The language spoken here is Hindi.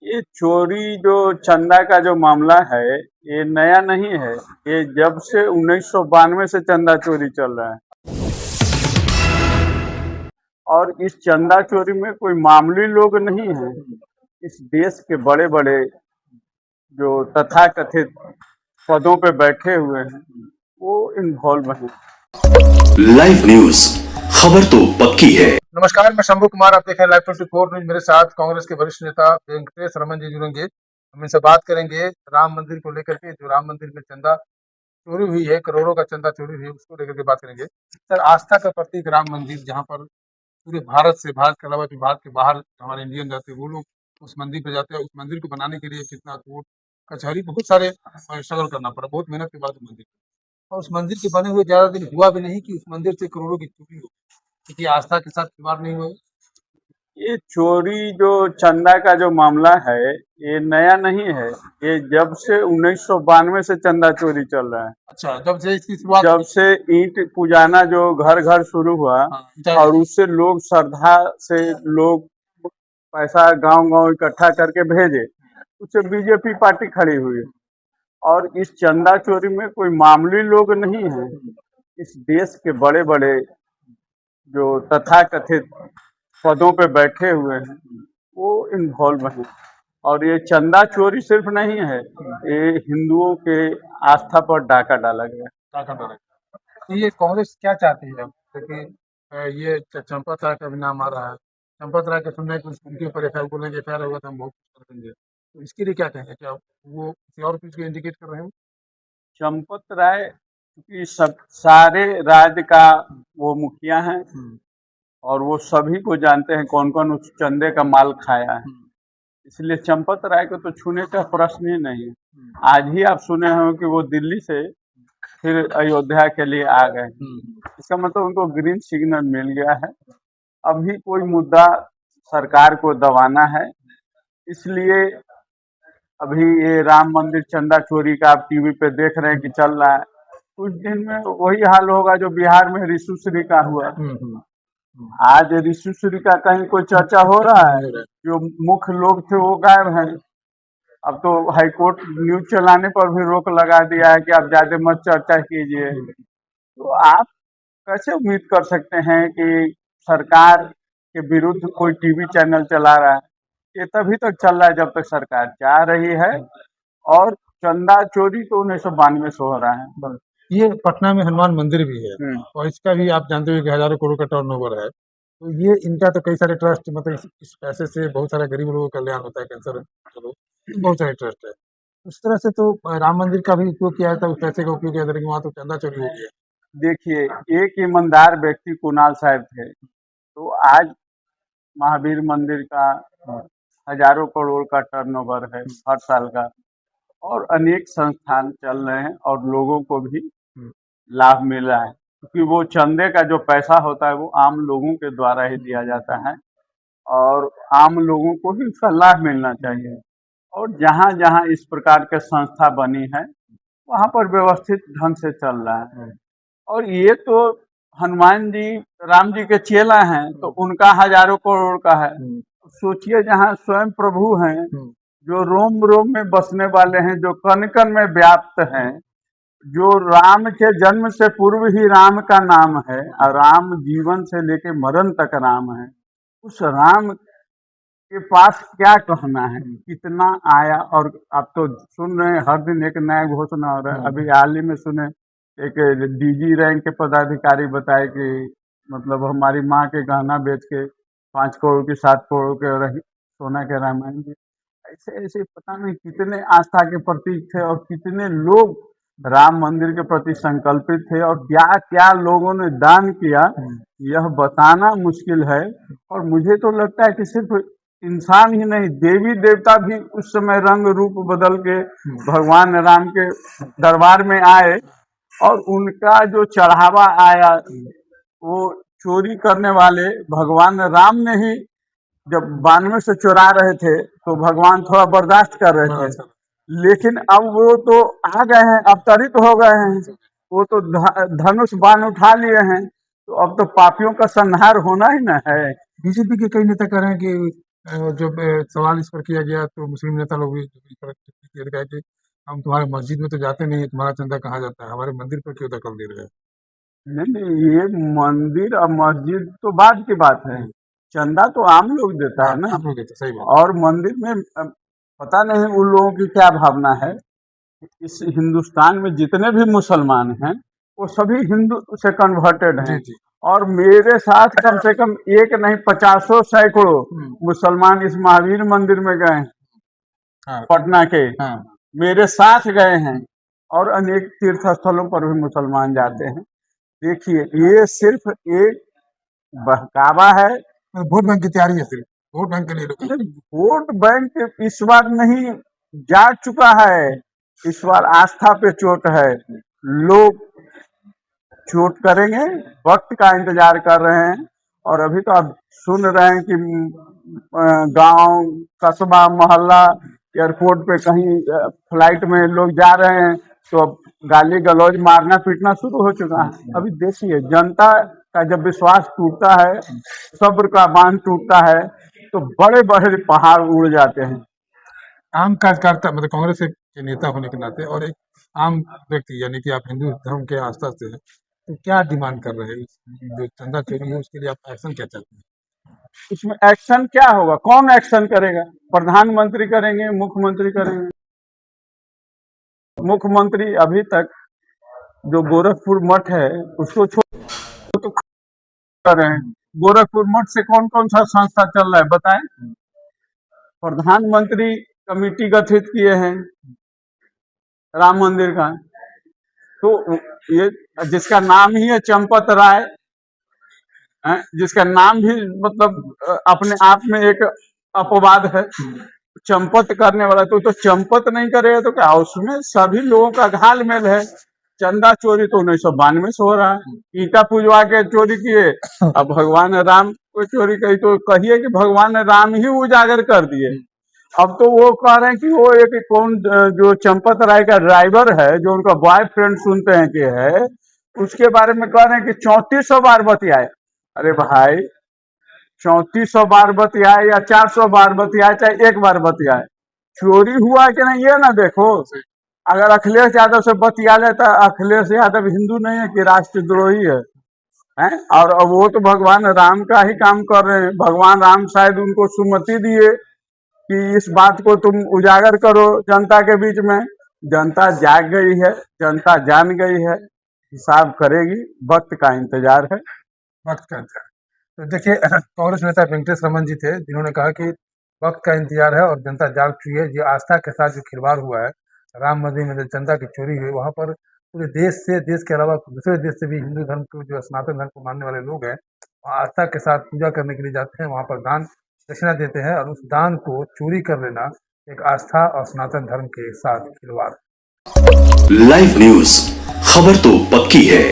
ये चोरी जो चंदा का जो मामला है, ये नया नहीं है। ये जब से 1992 से चंदा चोरी चल रहा है और इस चंदा चोरी में कोई मामूली लोग नहीं है। इस देश के बड़े बड़े जो तथाकथित पदों पे बैठे हुए हैं वो इन्वॉल्व हैं। लाइव न्यूज, खबर तो पक्की है। नमस्कार, मैं शंभू कुमार, आप देख रहे हैं लाइव 24 न्यूज। मेरे साथ कांग्रेस के वरिष्ठ नेता वेंकटेश रमन जी जुड़ेंगे। हम इनसे बात करेंगे राम मंदिर को लेकर के। जो राम मंदिर में चंदा चोरी हुई है, करोड़ों का चंदा चोरी हुई है, उसको लेकर के बात करेंगे। सर, आस्था का प्रतीक राम मंदिर, जहाँ पर पूरे भारत के अलावा जो भारत के बाहर हमारे इंडियन जाते हैं वो लोग उस मंदिर पे जाते हैं। उस मंदिर को बनाने के लिए कितना कोर्ट कचहरी बहुत सारे स्ट्रगल करना पड़ा, बहुत मेहनत के बाद मंदिर, और उस मंदिर के बने हुए ज्यादा दिन हुआ भी नहीं कि उस मंदिर से करोड़ों की चोरी हो, क्योंकि आस्था के साथ खिलवाड़ नहीं हुआ। ये चोरी जो चंदा का जो मामला है ये नया नहीं है। ये जब से 1992 से चंदा चोरी चल रहा है। अच्छा, जब से इसकी शुरुआत जब से ईंट पुजाना जो घर घर शुरू हुआ और उससे लोग श्रद्धा से लोग पैसा गांव गांव इकट्ठा करके भेजे, उससे बीजेपी पार्टी खड़ी हुई। और इस चंदा चोरी में कोई मामूली लोग नहीं है। इस देश के बड़े बड़े जो तथाकथित पदों पे बैठे हुए हैं वो इन्वॉल्व हैं। और ये चंदा चोरी सिर्फ नहीं है, ये हिंदुओं के आस्था पर डाका डाला गया। टाका डाला। तो ये कांग्रेस क्या चाहती है अब? क्योंकि ये चंपत राय का भी नाम आ रहा है। चंपत राय के सुनने को उनके ऊपर एफआईआर बोलेंगे, एफआईआर होगा तो हम बहुत कुछ कर देंगे, तो इसके लिए क्या कहेंगे? क्या वो किसी और चीज को इंडिकेट कर रहे हैं? चंपत राय की सब सारे राज्य का वो मुखिया हैं और वो सभी को जानते हैं कौन कौन उस चंदे का माल खाया है। इसलिए चंपत राय को तो छूने का प्रश्न ही नहीं है। आज ही आप सुने हो कि वो दिल्ली से फिर अयोध्या के लिए आ गए। इसका मतलब उनको ग्रीन सिग्नल मिल गया है। अभी कोई मुद्दा सरकार को दबाना है, इसलिए अभी ये राम मंदिर चंदा चोरी का आप टीवी पे देख रहे हैं कि चल रहा है। कुछ दिन में वही हाल होगा जो बिहार में ऋषुश्री का हुआ। आज ऋषुश्री का कहीं कोई चर्चा हो रहा है? जो मुख्य लोग थे वो गायब हैं। अब तो हाईकोर्ट न्यूज चलाने पर भी रोक लगा दिया है कि आप ज्यादा मत चर्चा कीजिए। तो आप कैसे उम्मीद कर सकते हैं कि सरकार के विरुद्ध कोई टीवी चैनल चला रहा है? ये तभी तक चल रहा है जब तक सरकार चाह रही है। और चंदा चोरी तो 1992 से हो रहा है। ये पटना में हनुमान मंदिर भी है और इसका भी आप जानते हो कि हजारों करोड़ का टर्नओवर है। तो ये इनका तो कई सारे ट्रस्ट, मतलब इस पैसे से बहुत सारे गरीब लोगों का कल्याण होता है, कैंसर, चलो बहुत सारे ट्रस्ट है। उस तरह से तो राम मंदिर का भी उपयोग किया जाता है, उस पैसे का उपयोग किया जाता है, लेकिन वहाँ तो चंदा चोरी हो गया। देखिए, एक ईमानदार व्यक्ति कुणाल साहब थे, तो आज महावीर मंदिर का हजारों करोड़ का टर्नओवर है हर साल का, और अनेक संस्थान चल रहे हैं और लोगों को भी लाभ मिल रहा है, क्योंकि वो चंदे का जो पैसा होता है वो आम लोगों के द्वारा ही दिया जाता है और आम लोगों को भी उसका लाभ मिलना चाहिए। और जहाँ जहाँ इस प्रकार के संस्था बनी है वहाँ पर व्यवस्थित ढंग से चल रहा है। और ये तो हनुमान जी राम जी के चेला हैं तो उनका हजारों करोड़ का है। सोचिए, जहाँ स्वयं प्रभु हैं, जो रोम रोम में बसने वाले हैं, जो कण कण में व्याप्त हैं, जो राम के जन्म से पूर्व ही राम का नाम है और राम जीवन से लेके मरण तक राम है, उस राम के पास क्या कहना है, कितना आया। और आप तो सुन रहे हैं हर दिन एक नया घोषणा हो रहा है। अभी हाल ही में सुने एक डीजी रैंक के पदाधिकारी बताए कि मतलब हमारी माँ के गहना बेच के 5 करोड़ की 7 करोड़ के सोना के रामायण जी। ऐसे ऐसे पता नहीं कितने आस्था के प्रतीक थे और कितने लोग राम मंदिर के प्रति संकल्पित थे और क्या क्या लोगों ने दान किया, यह बताना मुश्किल है। और मुझे तो लगता है कि सिर्फ इंसान ही नहीं, देवी देवता भी उस समय रंग रूप बदल के भगवान राम के दरबार में आए और उनका जो चढ़ावा आया वो चोरी करने वाले भगवान राम ने ही, जब 92 से चुरा रहे थे तो भगवान थोड़ा बर्दाश्त कर रहे थे, लेकिन अब वो तो आ गए हैं, अवतरित हो गए हैं, वो तो धनुष बाण उठा लिए हैं, तो अब तो पापियों का संहार होना ही ना है। बीजेपी के कई नेता कह रहे हैं कि जब सवाल इस पर किया गया तो मुस्लिम नेता लोग भी इस पर प्रतिक्रिया दिखाए कि हम तुम्हारे मस्जिद में तो जाते नहीं है, तुम्हारा चंदा कहाँ जाता है, हमारे मंदिर पर क्यों दखल दे रहे हैं। नहीं नहीं, ये मंदिर और मस्जिद तो बाद की बात है। चंदा तो आम लोग देता हाँ, है ना। आप लोग देते, सही बात। और मंदिर में पता नहीं उन लोगों की क्या भावना है। इस हिंदुस्तान में जितने भी मुसलमान हैं वो सभी हिंदू से कन्वर्टेड जी हैं। जी। और मेरे साथ कम से कम एक नहीं पचासों सैकड़ों मुसलमान इस महावीर मंदिर में गए हैं, हाँ पटना के हाँ। मेरे साथ गए हैं। और अनेक तीर्थ स्थलों पर भी मुसलमान जाते हैं। देखिए, ये सिर्फ एक बहकावा है। वोट बैंक की तैयारी है, सिर्फ वोट बैंक के लिए लोग। वोट बैंक इस बार नहीं, जा चुका है। इस बार आस्था पे चोट है। लोग चोट करेंगे, वक्त का इंतजार कर रहे हैं। और अभी तो आप सुन रहे हैं कि गांव, कस्बा, मोहल्ला, एयरपोर्ट पे कहीं फ्लाइट में लोग जा रहे हैं तो अब गाली गलौज, मारना पीटना शुरू हो चुका है। अभी देखिए, जनता का जब विश्वास टूटता है, सब्र का बांध टूटता है, तो बड़े बड़े पहाड़ उड़ जाते हैं। आम कार्यकर्ता मतलब कांग्रेस के नेता होने के नाते और एक आम व्यक्ति यानी कि आप हिंदू धर्म के आस्था से हैं, तो क्या डिमांड कर रहे हैं? जो चंदा चोरी है उसके लिए आप एक्शन क्या चाहते हैं? इसमें एक्शन क्या होगा? कौन एक्शन करेगा? प्रधानमंत्री करेंगे, मुख्यमंत्री करेंगे। मुख्यमंत्री अभी तक जो गोरखपुर मठ है उसको छोड़ तो कर रहे हैं। गोरखपुर मठ से कौन कौन सा संस्था चल रहा है बताएं? प्रधानमंत्री कमेटी गठित किए हैं राम मंदिर का। तो ये जिसका नाम ही है चंपत राय, जिसका नाम भी मतलब अपने आप में एक अपवाद है। चंपत करने वाला तो चंपत नहीं करेगा तो क्या? उसमें सभी लोगों का घालमेल है। चंदा चोरी तो 1992 से हो रहा है। ईटा पुजवा के चोरी किए, अब भगवान राम को चोरी करी तो कहिए कि भगवान राम ही उजागर कर दिए। अब तो वो कह रहे हैं कि वो एक कौन जो चंपत राय का ड्राइवर है, जो उनका बॉयफ्रेंड सुनते हैं कि है, उसके बारे में कह रहे हैं कि 3400 बार बतियाए। अरे भाई, 3400 बार बतियाए या 400 बार बतियाए, चाहे एक बार बतियाए, चोरी हुआ कि नहीं ये ना देखो। अगर अखिलेश यादव से बतिया लेता, अखिलेश यादव हिंदू नहीं है कि राष्ट्रद्रोही है, हैं? और अब वो तो भगवान राम का ही काम कर रहे हैं। भगवान राम शायद उनको सुमति दिए कि इस बात को तुम उजागर करो जनता के बीच में। जनता जाग गई है, जनता जान गई है, हिसाब करेगी। वक्त का इंतजार है। वक्त का इंतजार। तो देखिए कांग्रेस नेता वेंकटेश रमन जी थे जिन्होंने कहा कि वक्त का इंतजार है और जनता जाग चुकी है। जो आस्था के साथ जो खिलवाड़ हुआ है, राम मंदिर में जो चंदा की चोरी हुई, वहां पर पूरे देश से, देश के अलावा दूसरे देश से भी हिंदू धर्म को, जो सनातन धर्म को मानने वाले लोग हैं, वहाँ आस्था के साथ पूजा करने के लिए जाते हैं, वहां पर दान दक्षिणा देते हैं और उस दान को चोरी कर लेना एक आस्था और सनातन धर्म के साथ खिलवाड़। लाइव न्यूज, खबर तो पक्की है।